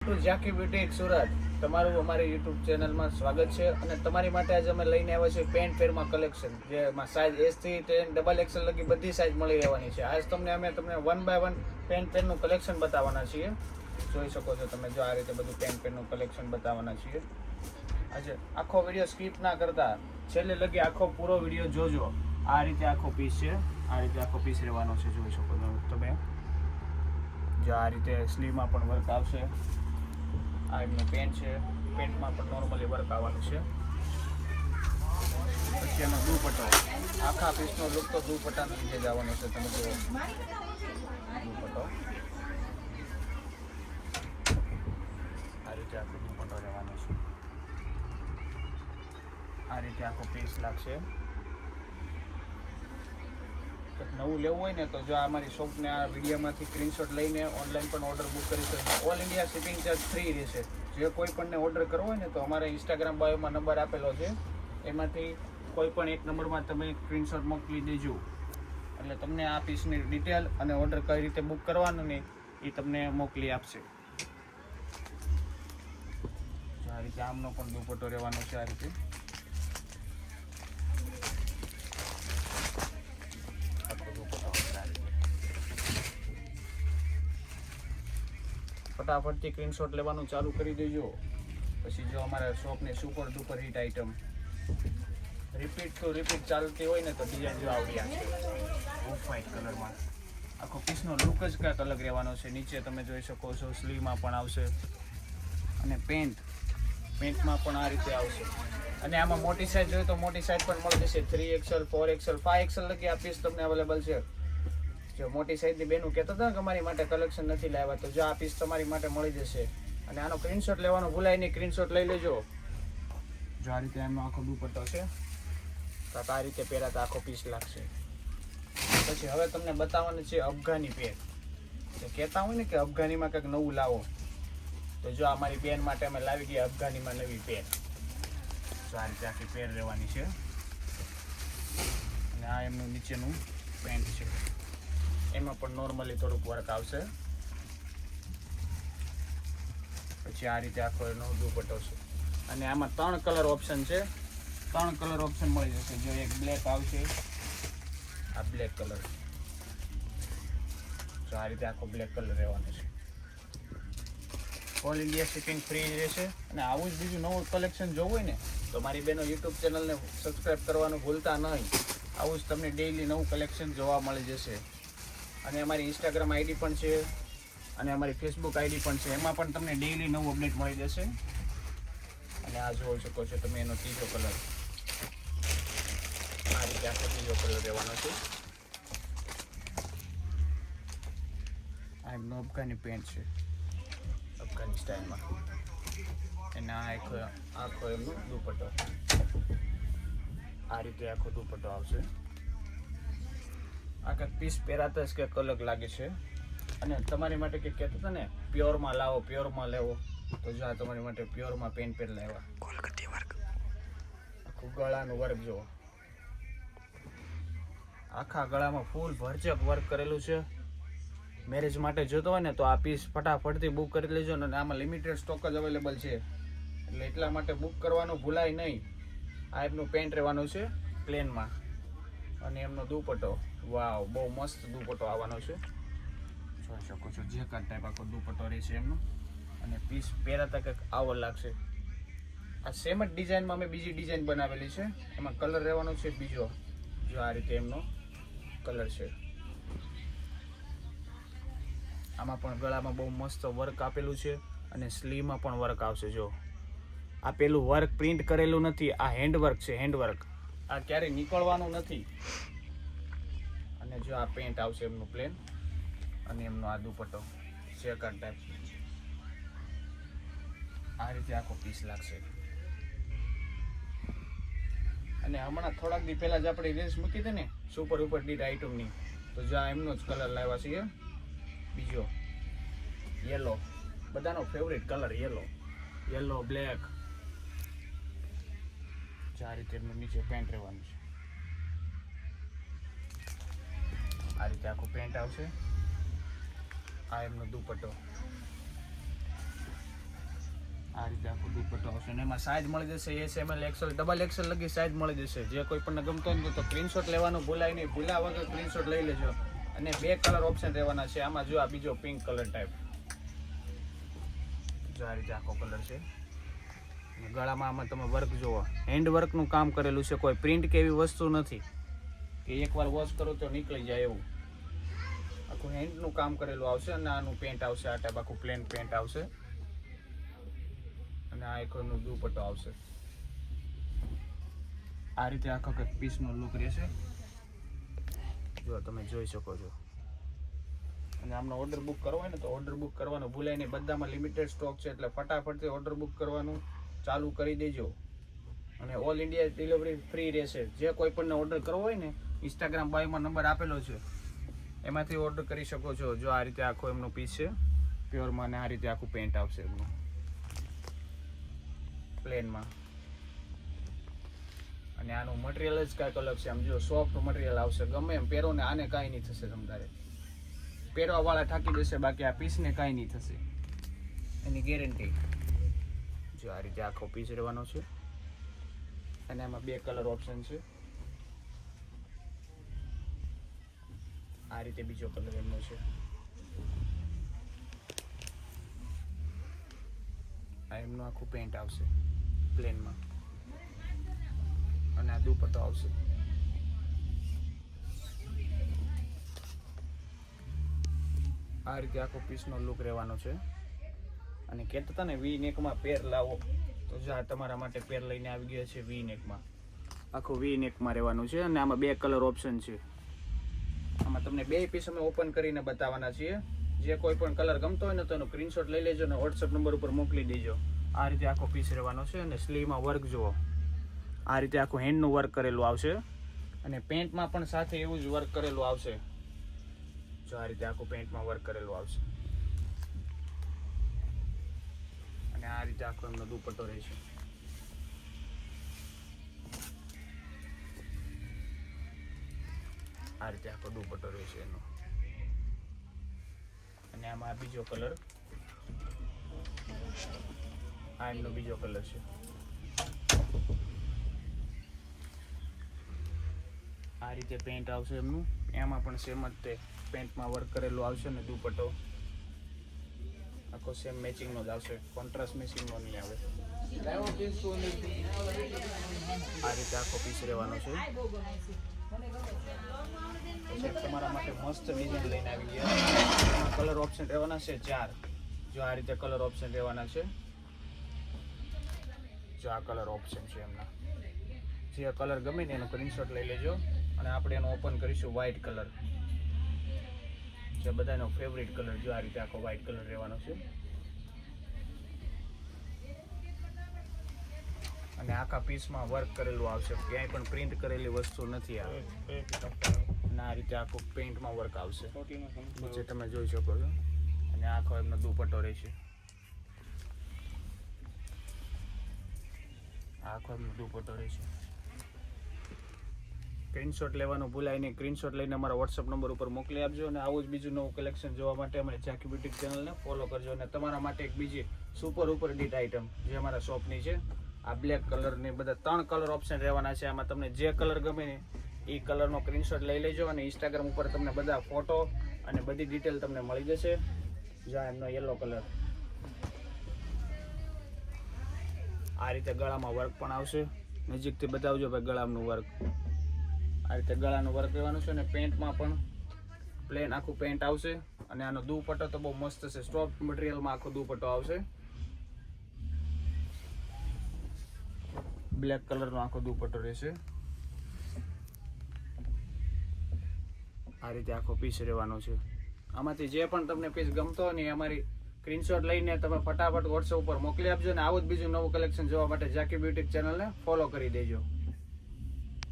Two ઝાકી boutique Surat. તમારું અમારી YouTube ચેનલમાં સ્વાગત છે. અને તમારી માટે આજે અમે લઈને આવ્યા છીએ પેન્ટ પેરમાં કલેક્શન, જેમાં સાઇઝ S થી ડબલ XL લગી બધી સાઇઝ મળી રહેવાની છે. આજ અમે તમને 1 by 1 પેન્ટ પેરનું કલેક્શન બતાવવાના છીએ. જોઈ શકો છો તમે, જો આ રીતે બધું પેન્ટ પેરનું કલેક્શન બતાવવાના છીએ. આજે આખો વિડીયો સ્કીપ ના કરતા છેલ્લે લગી આખો પૂરો વિડીયો જોજો. આ રીતે આખો પીસ છે, આ રીતે આખો પીસ રહેવાનો છે. જોઈ શકો છો તમે, જો આ રીતે સ્લીવમાં પણ વર્ક આવશે. આ એમનું પેન્ટ છે, પેન્ટમાં પણ નોર્મલી વર્ક આવવાનું છે. પછી એનો દુપટ્ટો, આખા પીસનો લુક તો દુપટ્ટાનો લીધે જ આવવાનો છે. તમે જુઓ દુપટ્ટો, આ રીતે આખો દુપટ્ટો રહેવાનો છે. આ રીતે આખો પીસ લાગશે. નવું લેવું હોય ને તો જો અમારી શોપને આ વિડીયોમાંથી સ્ક્રીનશોટ લઈને ઓનલાઈન પણ ઓર્ડર બુક કરી શકો. All India shipping charge free રહેશે. જે કોઈ પણને ઓર્ડર કરવો હોય ને તો અમારા ઇન્સ્ટાગ્રામ બાયોમાં નંબર આપેલો છે, એમાંથી કોઈ પણ એક નંબરમાં તમે સ્ક્રીનશોટ મોકલી દેજો, એટલે તમને આ પીસની ડિટેલ અને ઓર્ડર કઈ રીતે બુક કરવાનું ને એ તમને મોકલી આપશે. આ રીતે આમનો પણ દુપટ્ટો રહેવાનો છે. આ રીતે ફટાફટથી સ્ક્રીનશોટ લેવાનું ચાલુ કરી દેજો. પછી જો અમારા શોપની super duper hit item repeat to repeat ચાલતી હોય ને તો ડિઝાઇન જો આવડી છે ઓફ વ્હાઇટ કલરમાં. આખો પીસનો લુક જ કાંઈક અલગ રહેવાનો છે. નીચે તમે જોઈ શકો છો સ્લીવમાં પણ આવશે, અને પેન્ટમાં પણ આ રીતે આવશે. અને આમાં મોટી સાઇઝ જોઈએ તો મોટી સાઇઝ પણ મળી જશે. 3XL 4XL 5XL લગી આ પીસ તમને અવેલેબલ છે. જો મોટી સાઈઝની બેનું કહેતા હતા કે અમારી માટે કલેક્શન નથી લાવ્યા, તો જો આ પીસ તમારી માટે મળી જશે. અને આનો સ્ક્રીનશોટ લેવાનો ભૂલાય નહીં, સ્ક્રીનશોટ લઈ લેજો. જો આ રીતે એમનો આખો દુપટ્ટો છે, તો આ રીતે પહેરાતા આખો પીસ લાગશે. પછી હવે તમને બતાવવાનું છે અફઘાની પેર. કહેતા હોય ને કે અફઘાનીમાં કંઈક નવું લાવો, તો જો અમારી બેન માટે અમે લાવી ગયા અફઘાનીમાં નવી પેર. જો આ રીતે આખી પેર રહેવાની છે. અને આ એમનું નીચેનું પેન્ટ છે, એમાં પણ નોર્મલી થોડુંક વર્ક આવશે. પછી આ રીતે આખો એનો દુપટ્ટો છે. અને આમાં 3 કલર ઓપ્શન છે, 3 કલર ઓપ્શન મળી જશે. જો એક બ્લેક આવશે, આ બ્લેક કલર. તો આ રીતે આખો બ્લેક કલર રહેવાનો છે. ઓલ ઇન્ડિયા શિપિંગ ફ્રી રહેશે. અને આવું જ બીજું નવું કલેક્શન જોવું હોય ને તો મારી બેનો યુટ્યુબ ચેનલને સબસ્ક્રાઈબ કરવાનું ભૂલતા નહીં. આવું જ તમને ડેઈલી નવું કલેક્શન જોવા મળી જશે. અને અમારી ઇન્સ્ટાગ્રામ આઈડી પણ છે, અને અમારી ફેસબુક આઈડી પણ છે, એમાં પણ તમને ડેઈલી નવું અપડેટ મળી જશે. અને આ જોઈ શકો છો તમે એનો ત્રીજો કલર, આ રીતે આખો ત્રીજો કલર રહેવાનો છે. આ એમનો અફઘાની પેન્ટ છે, અફઘાની સ્ટાઇલમાં. અને આ આખો એમનો દુપટ્ટો, આ રીતે આખો દુપટ્ટો આવશે. આ કંઈક પીસ પહેરાતા જ કંઈક અલગ લાગે છે. અને તમારી માટે કંઈક કહેતા હતા ને પ્યોરમાં લાવો, પ્યોરમાં લેવો, તો જો આ તમારી માટે પ્યોરમાં પેન્ટ પહેર લાવ્યા. કોલકાતી વર્ક, આખું ગળાનું વર્ક જુઓ, આખા ગળામાં ફૂલ ભરચક વર્ક કરેલું છે. મેરેજ માટે જોતો હોય ને તો આ પીસ ફટાફટથી બુક કરી લેજો. અને આમાં લિમિટેડ સ્ટોક જ અવેલેબલ છે, એટલે એટલા માટે બુક કરવાનું ભૂલાય નહીં. આ એમનું પેન્ટ રહેવાનું છે પ્લેનમાં, અને એમનો દુપટ્ટો, વાવ, બહુ મસ્ત દુપટ્ટો આવવાનો છે. જોઈ શકો છો જેકેટ ટાઈપ આખો દુપટ્ટો રહેશે એમનો. અને પીસ પહેરાતા કંઈક આવો લાગશે. આ સેમ જ ડિઝાઇનમાં અમે બીજી ડિઝાઇન બનાવેલી છે, એમાં કલર રહેવાનો છે બીજો. જો આ રીતે એમનો કલર છે. આમાં પણ ગળામાં બહુ મસ્ત વર્ક આપેલું છે, અને સ્લીવમાં પણ વર્ક આવશે. જો આ પેલું વર્ક પ્રિન્ટ કરેલું નથી, આ હેન્ડવર્ક છે, હેન્ડવર્ક. આ ક્યારેય નીકળવાનું નથી. અને જો આ પેન્ટ આવશે એમનું પ્લેન, અને એમનો આ દુપટ્ટો જેકેટ ટાઈપ. આ રીતે આખો પીસ લાગશે. અને હમણાં થોડાક દી પહેલા જ આપણે રીલ્સ મૂકી હતી ને સુપર ઉપર ડીટ આઇટમની, તો જો આ એમનો જ કલર લાવ્યા છીએ બીજો, યલો. બધાનો ફેવરેટ કલર યલો, બ્લેક. આ રીતે એમનું નીચે પેન્ટ રહેવાનું છે. આ રીતે આખું પેન્ટ આવશે. આ એમનો દુપટ્ટો, આ રીતે આખો દુપટ્ટો આવશે અને એમાં સાઇઝ મળી જશે SML XL ડબલ XL લગી સાઇઝ મળી જશે. જે કોઈ પણ ગમતો હોય તો સ્ક્રીનશોટ લેવાનું ભૂલાય નહીં, ભૂલા વગર સ્ક્રીનશોટ લઈ લેજો. અને 2 કલર ઓપ્શન રહેવાના છે આમાં. જો આ બીજો પિંક કલર ટાઈપ, જો આ રીતે આખો કલર છે. ગળામાં આમાં તમે વર્ક જુઓ, હેન્ડ વર્કનું કામ કરેલું છે, કોઈ પ્રિન્ટ કે એવી વસ્તુ નથી કે એકવાર વોશ કરો તો નીકળી જાય એવું. આખું હેન્ડનું કામ કરેલું આવશે. અને આનું પેન્ટ આવશે આ ટાઈપ, આખું પ્લેન પેન્ટ આવશે. અને આ એકનું દુપટ્ટો આવશે. આ રીતે આખો કંઈક પીસનો લુક રહેશે, જો તમે જોઈ શકો છો. અને આમનો ઓર્ડર બુક કરવો હોય ને તો ઓર્ડર બુક કરવાનું ભૂલાય નહીં. બધામાં લિમિટેડ સ્ટોક છે એટલે ફટાફટથી ઓર્ડર બુક કરવાનું ચાલુ કરી દેજો. અને ઓલ ઇન્ડિયા ડિલિવરી ફ્રી રહેશે. જે કોઈ પણને ઓર્ડર કરવો હોય ને, ઇન્સ્ટાગ્રામ બાયોમાં નંબર આપેલો છે, એમાંથી ઓર્ડર કરી શકો છો. જો આ રીતે આખો એમનો પીસ છે પ્યોરમાં, અને આ રીતે આખું પેન્ટ આવશે એમનું પ્લેનમાં. અને આનું મટીરિયલ જ કાંઈક અલગ છે. આમ જો સોફ્ટ મટીરિયલ આવશે, ગમે એમ પહેરો ને આને કાંઈ નહીં થશે. તમારે પહેરવાવાળા થાકી જશે, બાકી આ પીસને કાંઈ નહીં થશે, એની ગેરંટી. જો આ રીતે આખો પીસ રહેવાનો છે. અને આમાં 2 કલર ઓપ્શન છે. આ રીતે બીજો કલર એમનો છે. આ એમનું આખું પેન્ટ આવશે પ્લેનમાં. અને આ દુપટ્ટો આવશે. આ રીતે આખો પીસનો લુક રહેવાનો છે. અને કહેતા હતા ને વી નેકમાં પેર લાવો, તો જા તમારા માટે પેર લઈને આવી ગયા છે વી નેકમાં. આખું વી નેકમાં રહેવાનું છે. અને આમાં 2 કલર ઓપ્શન છે. આમાં તમને 2 પીસ અમે ઓપન કરીને બતાવવાના છીએ. જે કોઈ પણ કલર ગમતો હોય ને તો એનો સ્ક્રીનશોટ લઈ લેજો અને વોટ્સઅપ નંબર ઉપર મોકલી દેજો. આ રીતે આખો પીસ રહેવાનો છે. અને સ્લીવમાં વર્ક જુઓ, આ રીતે આખું હેન્ડનું વર્ક કરેલું આવશે. અને પેન્ટમાં પણ સાથે એવું જ વર્ક કરેલું આવશે. જો આ રીતે આખું પેન્ટમાં વર્ક કરેલું આવશે. અને આ રીતે આખો એમનો દુપટ્ટો રહેશે. આ રીતે આખો દુપટ્ટો રહેશે એનો. અને આમાં બીજો કલર, આ એમનો બીજો કલર છે. આ રીતે પેન્ટ આવશે એમનું. એમાં પણ સેમ જ તે પેન્ટમાં વર્ક કરેલું આવશે. ને દુપટ્ટો આખો સેમ મેચિંગનો જ આવશે, કોન્ટ્રાસ્ટ મેચિંગનો નહીં આવે. આ રીતે આખો પીસ રહેવાનો છે. તમારા માટે મસ્ત ડિઝાઇન લઈને આવી ગયા. કલર ઓપ્શન રહેવાના છે 4. જો આ રીતે કલર ઓપ્શન રહેવાના છે. જો આ કલર ઓપ્શન છે એમના. જે કલર ગમે ને એનો સ્ક્રીનશોટ લઈ લેજો. અને આપણે એનો ઓપન કરીશું વ્હાઇટ કલર, જે બધાનો ફેવરિટ કલર. જો આ રીતે આખો વ્હાઇટ કલર રહેવાનો છે. અને આખા પીસમાં વર્ક કરેલું આવશે, ક્યાંય પણ પ્રિન્ટ કરેલી વસ્તુ નથી આવે. અને આ રીતે આખું પેન્ટમાં વર્ક આવશે, જે તમે જોઈ શકો છો. અને આખો એમનો દુપટ્ટો રહેશે. આખો એમનો દુપટ્ટો રહેશે. સ્ક્રીનશોટ લેવાનું ભૂલાય નહીં. સ્ક્રીનશોટ લઈને અમારા વોટ્સઅપ નંબર ઉપર મોકલી આપજો. અને આવું જ બીજું નવું કલેક્શન જોવા માટે અમારી ઝાંકી બ્યુટીક ચેનલને ફોલો કરજો. અને તમારા માટે એક બીજી સુપર ડીટ આઇટમ જે અમારા શોપની છે, આ બ્લેક કલરની બધા 3 કલર ઓપ્શન રહેવાના છે. આમાં તમને જે કલર ગમે ને એ કલરનો સ્ક્રીનશોટ લઈ લેજો. અને ઇન્સ્ટાગ્રામ ઉપર તમને બધા ફોટો અને બધી ડિટેલ તમને મળી જશે. જ્યાં એમનો યલો કલર. આ રીતે ગળામાં વર્ક પણ આવશે. નજીકથી બતાવજો ભાઈ ગળાનું વર્ક. આ રીતે ગળાનું વર્ક રહેવાનું છે. અને પેન્ટમાં પણ પ્લેન આખું પેન્ટ આવશે. અને આનો દુપટ્ટો તો બહુ મસ્ત છે, સોફ્ટ મટીરિયલમાં આખો દુપટ્ટો આવશે. બ્લેક કલરનો આખો દુપટ્ટો રહેશે. આ રીતે આખો પીસ રહેવાનો છે. આમાંથી જે પણ તમને પીસ ગમતો હોય ને અમારી સ્ક્રીનશોટ લઈને તમે ફટાફટ વોટ્સએપ ઉપર મોકલી આપજો. અને આવું જ બીજું નવું કલેક્શન જોવા માટે ઝાંકી બ્યુટીક ચેનલને ફોલો કરી દેજો.